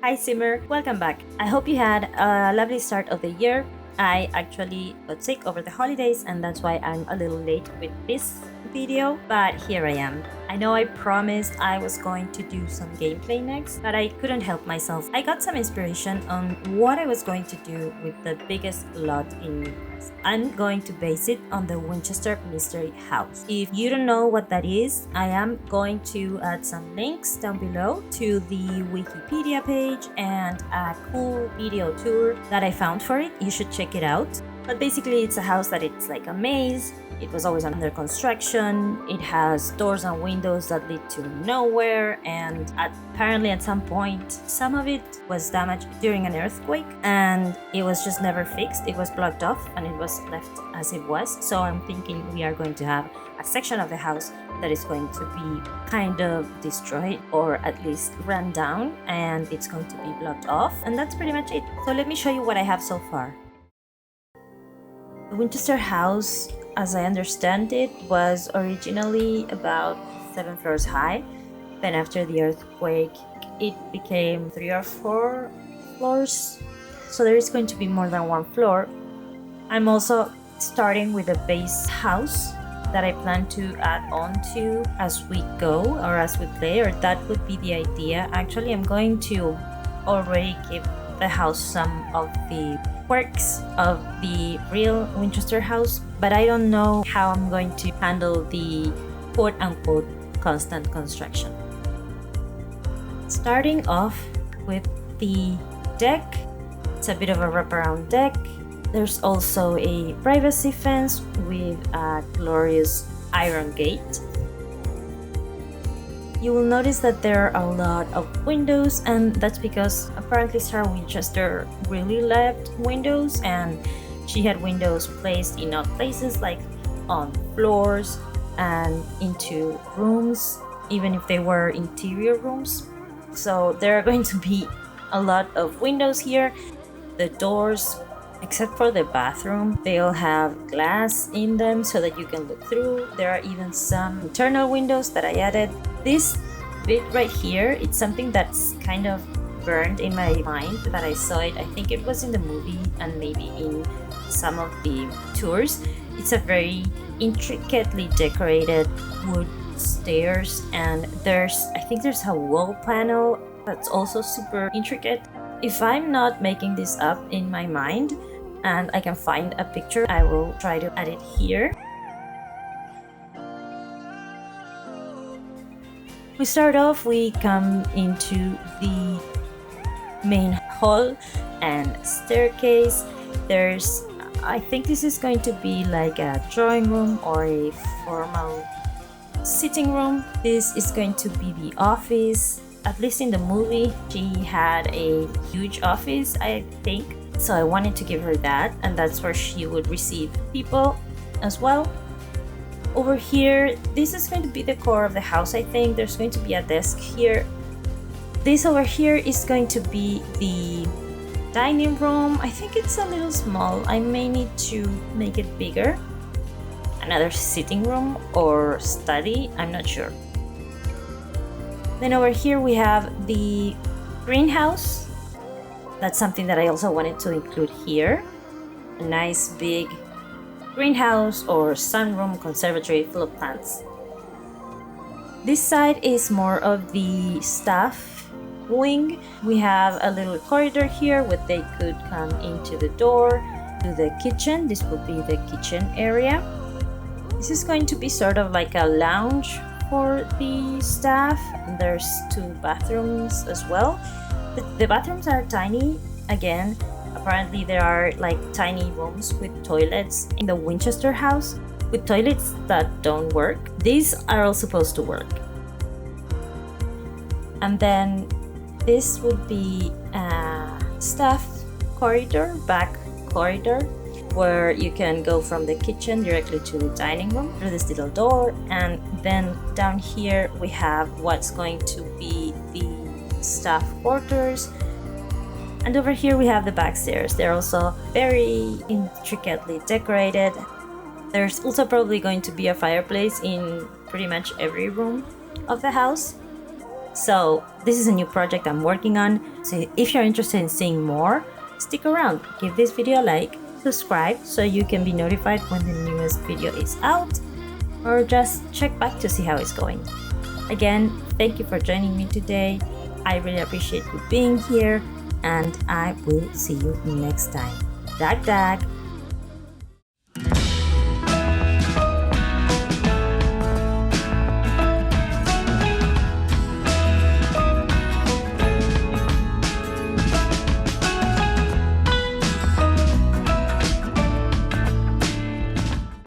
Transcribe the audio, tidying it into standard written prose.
Hi Simmer, welcome back. I hope you had a lovely start of the year. I actually got sick over the holidays and that's why I'm a little late with this video, but here I am. I know I promised I was going to do some gameplay next, but I couldn't help myself. I got some inspiration on what I was going to do with the biggest lot in Newcastle. I'm going to base it on the Winchester Mystery House. If you don't know what that is, I am going to add some links down below to the Wikipedia page and a cool video tour that I found for it. You should check it out. But basically it's a house that it's like a maze. It was always under construction. It has doors and windows that lead to nowhere, and apparently at some point some of it was damaged during an earthquake and it was just never fixed. It was blocked off and it was left as it was. So I'm thinking we are going to have a section of the house that is going to be kind of destroyed or at least run down, and it's going to be blocked off, and that's pretty much it. So let me show you what I have so far. The Winchester house, as I understand it, was originally about 7 floors high. Then after the earthquake, it became 3 or 4 floors. So there is going to be more than 1 floor. I'm also starting with a base house that I plan to add on to as we go or as we play, or that would be the idea. Actually, I'm going to already give the house some of the quirks of the real Winchester house, but I don't know how I'm going to handle the quote-unquote constant construction. Starting off with the deck, it's a bit of a wraparound deck. There's also a privacy fence with a glorious iron gate. You will notice that there are a lot of windows, and that's because apparently Sarah Winchester really loved windows, and she had windows placed in odd places like on floors and into rooms, even if they were interior rooms. So there are going to be a lot of windows here. The doors, except for the bathroom, they all have glass in them so that you can look through. There are even some internal windows that I added. This bit right here, it's something that's kind of burned in my mind that I saw it. I think it was in the movie and maybe in some of the tours. It's a very intricately decorated wood stairs, and I think there's a wall panel that's also super intricate. If I'm not making this up in my mind and I can find a picture, I will try to add it here. We start off, we come into the main hall and staircase. I think this is going to be like a drawing room or a formal sitting room. This is going to be the office. At least in the movie, she had a huge office, I think. So I wanted to give her that, and that's where she would receive people as well. Over here, this is going to be the core of the house, I think. There's going to be a desk here. This over here is going to be the dining room. I think it's a little small. I may need to make it bigger. Another sitting room or study, I'm not sure. Then over here we have the greenhouse. That's something that I also wanted to include here. A nice big greenhouse or sunroom conservatory full of plants. This side is more of the staff wing. We have a little corridor here where they could come into the door to the kitchen. This would be the kitchen area. This is going to be sort of like a lounge for the staff. There's 2 bathrooms as well. The bathrooms are tiny. Again, apparently there are like tiny rooms with toilets in the Winchester house with toilets that don't work. These are all supposed to work. And then this would be a staff corridor, back corridor, where you can go from the kitchen directly to the dining room through this little door. And then down here we have what's going to be the staff quarters. And over here we have the back stairs. They're also very intricately decorated. There's also probably going to be a fireplace in pretty much every room of the house. So this is a new project I'm working on. So if you're interested in seeing more, stick around, give this video a like, subscribe so you can be notified when the newest video is out, or just check back to see how it's going. Again, thank you for joining me today. I really appreciate you being here, and I will see you next time. Dag dag!